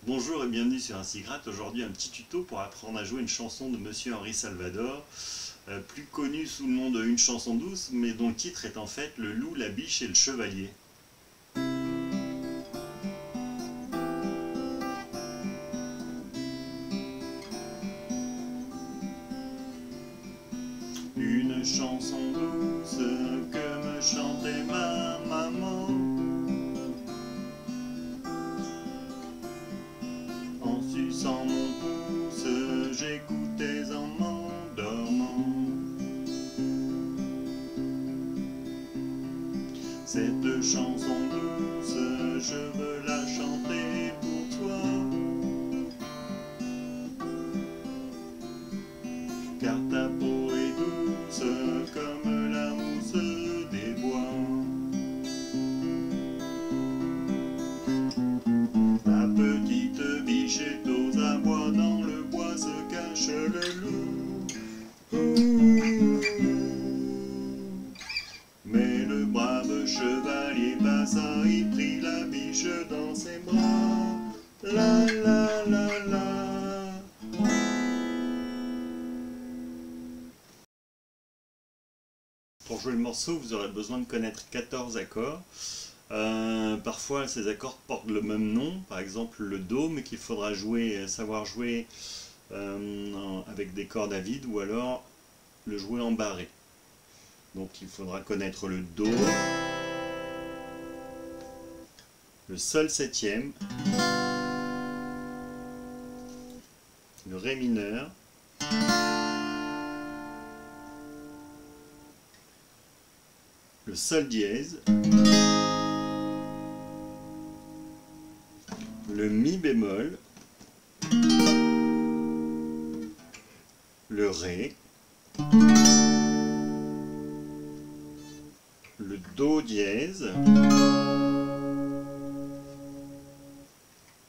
Bonjour et bienvenue sur Ainsi Gratte. Aujourd'hui un petit tuto pour apprendre à jouer une chanson de Monsieur Henri Salvador, plus connue sous le nom de Une chanson douce, mais dont le titre est en fait Le loup, la biche et le chevalier. Une chanson douce que me chantait ma maman, en suçant mon pouce, j'écoutais en m'endormant. Cette chanson douce, je veux la chanter pour toi, car ta peau est douce comme la mousse des bois. Ta petite biche est aux abois, dans le bois se cache le loup. Mais le brave chevalier passa, il prit la biche dans ses bras. La la la la. Pour jouer le morceau, vous aurez besoin de connaître 14 accords. Parfois, ces accords portent le même nom, par exemple le Do, mais qu'il faudra savoir jouer avec des cordes à vide ou alors le jouer en barré. Donc il faudra connaître le Do, le Sol septième, le Ré mineur, le Sol dièse, le Mi bémol, le Ré, le Do dièse,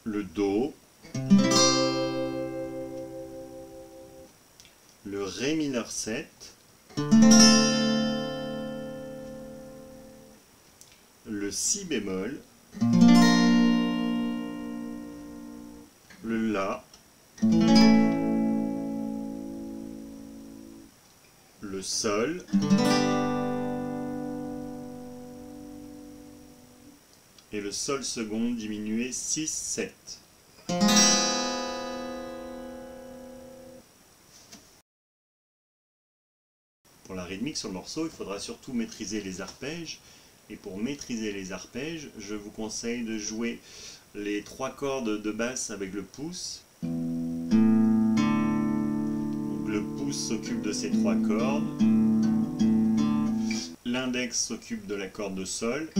le Do, le Ré mineur 7, le Si bémol, le La, le Sol, et le Sol second diminué 6-7. Pour la rythmique sur le morceau, il faudra surtout maîtriser les arpèges. Et pour maîtriser les arpèges, je vous conseille de jouer les 3 cordes de basse avec le pouce. Donc le pouce s'occupe de ces 3 cordes. L'index s'occupe de la corde de Sol.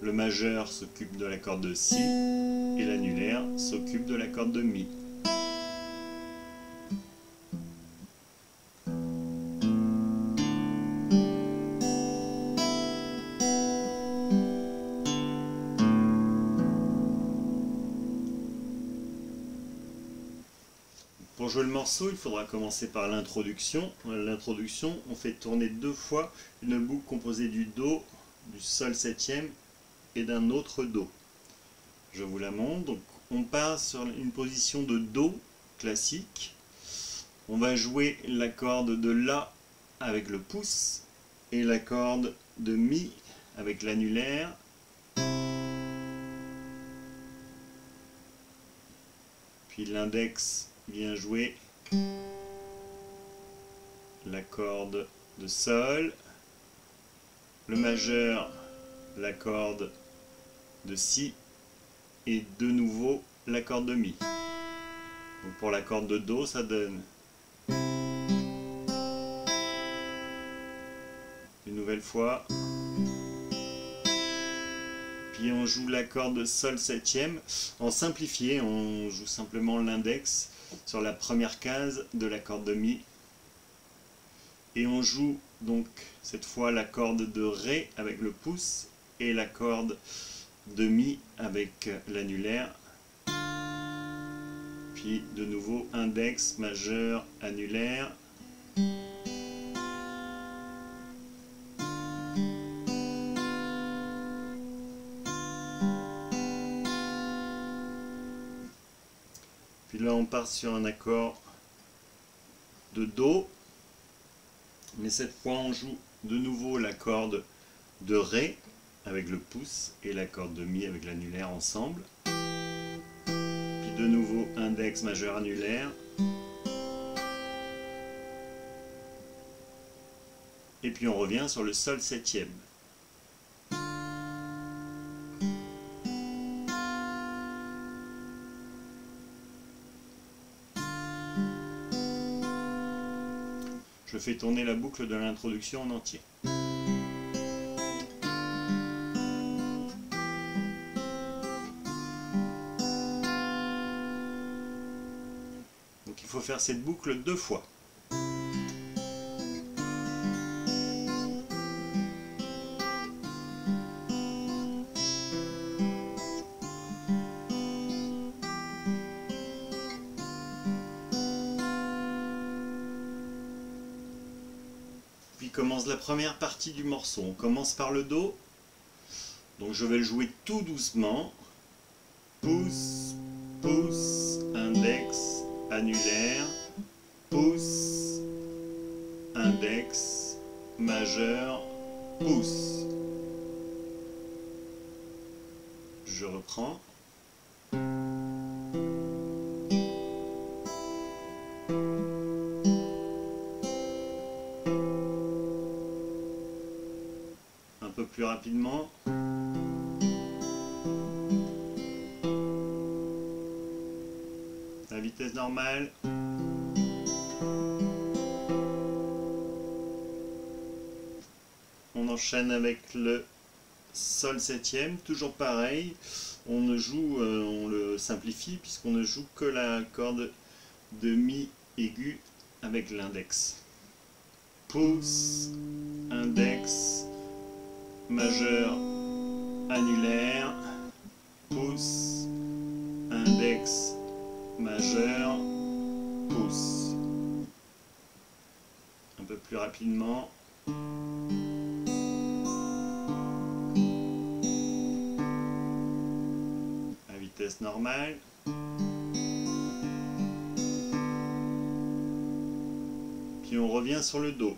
Le majeur s'occupe de la corde de Si. Et l'annulaire s'occupe de la corde de Mi. Pour jouer le morceau, il faudra commencer par l'introduction. L'introduction, on fait tourner 2 fois une boucle composée du Do, du Sol septième et d'un autre Do. Je vous la montre. Donc, on part sur une position de Do classique. On va jouer la corde de La avec le pouce et la corde de Mi avec l'annulaire. Puis l'index vient jouer la corde de Sol, le majeur la corde de Si et de nouveau la corde de Mi. Donc pour la corde de Do, ça donne une nouvelle fois. Puis on joue la corde de Sol septième. En simplifié, on joue simplement l'index sur la première case de la corde de Mi. Et on joue donc cette fois la corde de Ré avec le pouce et la corde de Mi avec l'annulaire. Puis de nouveau index, majeur, annulaire. Puis là on part sur un accord de Do, mais cette fois on joue de nouveau la corde de Ré avec le pouce et la corde de Mi avec l'annulaire ensemble. Puis de nouveau index majeur annulaire. Et puis on revient sur le Sol septième. Je fais tourner la boucle de l'introduction en entier. Donc il faut faire cette boucle 2 fois. Puis commence la première partie du morceau. On commence par le Do. Donc je vais le jouer tout doucement. Pouce, pouce, index, annulaire, pouce, index, majeur, pouce. Je reprends. Un peu plus rapidement. La vitesse normale. On enchaîne avec le Sol septième, toujours pareil. On le simplifie puisqu'on ne joue que la corde de Mi aigu avec l'index. Pouce, index, majeur, annulaire, pouce, index, majeur, pouce. Un peu plus rapidement. À vitesse normale. Puis on revient sur le Do.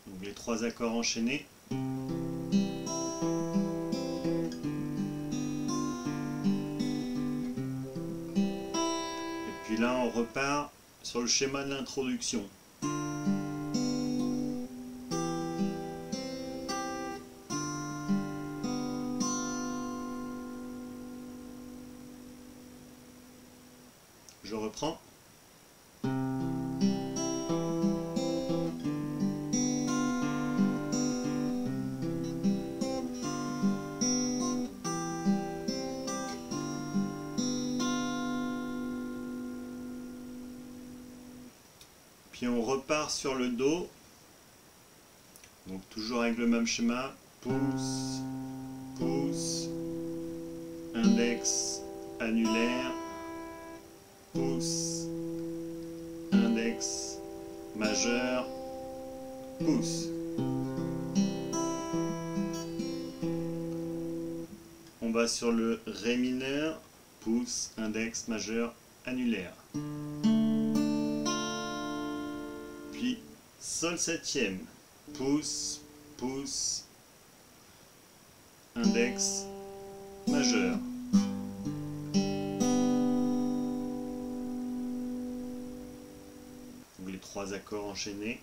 Donc les 3 accords enchaînés. Et là on repart sur le schéma de l'introduction. Je reprends. Puis on repart sur le Do. Donc toujours avec le même schéma. Pouce, pouce, index, annulaire, pouce, index, majeur, pouce. On va sur le Ré mineur, pouce, index, majeur, annulaire. Puis Sol septième, pouce, pouce, index, majeur. Donc les 3 accords enchaînés.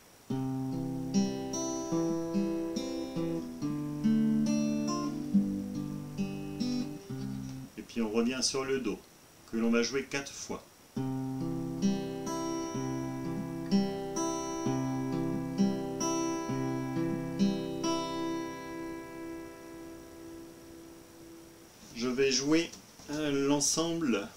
Et puis on revient sur le Do, que l'on va jouer 4 fois. Je vais jouer l'ensemble.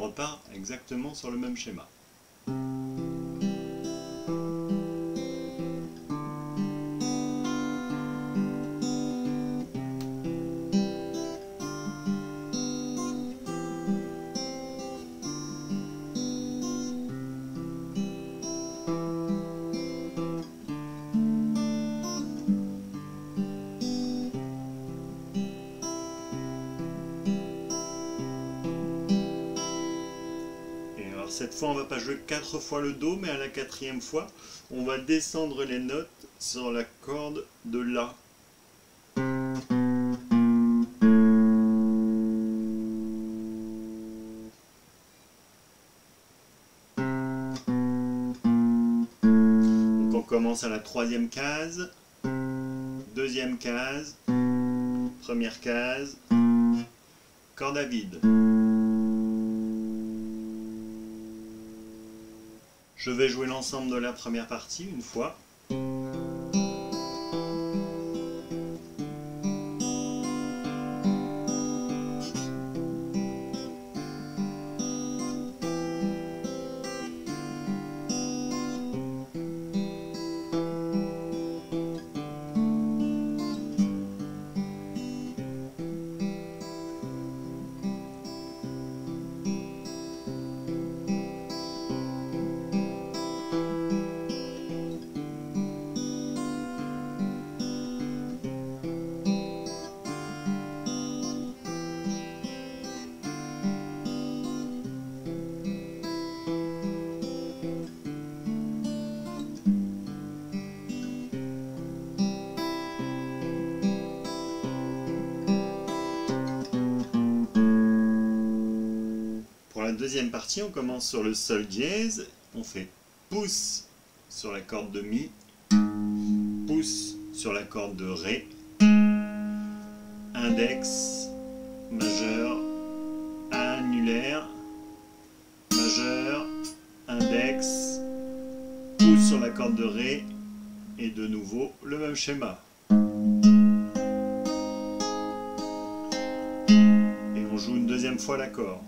repart exactement sur le même schéma. Cette fois, on ne va pas jouer 4 fois le Do, mais à la 4e fois, on va descendre les notes sur la corde de La. Donc on commence à la 3e case, 2e case, 1re case, corde à vide. Je vais jouer l'ensemble de la première partie une fois. Pour la deuxième partie, on commence sur le Sol dièse, on fait pouce sur la corde de Mi, pouce sur la corde de Ré, index, majeur, annulaire, majeur, index, pouce sur la corde de Ré, et de nouveau le même schéma. Et on joue une deuxième fois l'accord.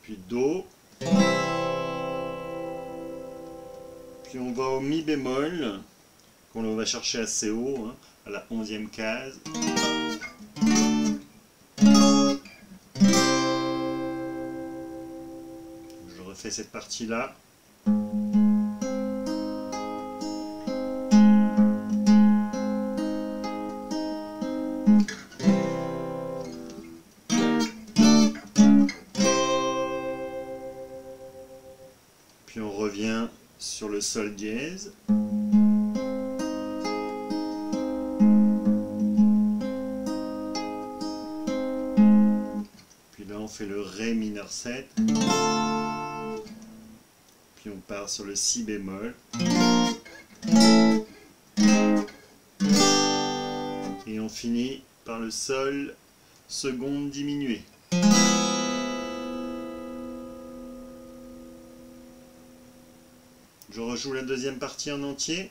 Puis Do, puis on va au Mi bémol, qu'on va chercher assez haut, hein, à la 11e case. Je refais cette partie-là. Puis on revient sur le Sol dièse. Puis là on fait le Ré mineur 7. Puis on part sur le Si bémol. Et on finit par le Sol seconde diminuée. Je rejoue la deuxième partie en entier.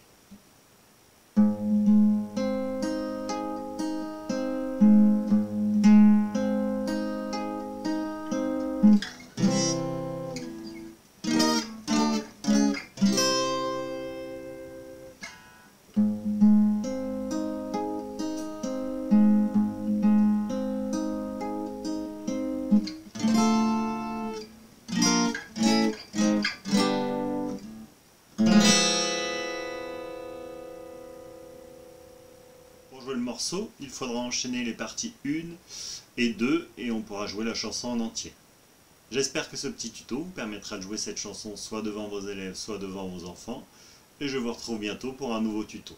Pour jouer le morceau, il faudra enchaîner les parties 1 et 2 et on pourra jouer la chanson en entier. J'espère que ce petit tuto vous permettra de jouer cette chanson soit devant vos élèves, soit devant vos enfants. Et je vous retrouve bientôt pour un nouveau tuto.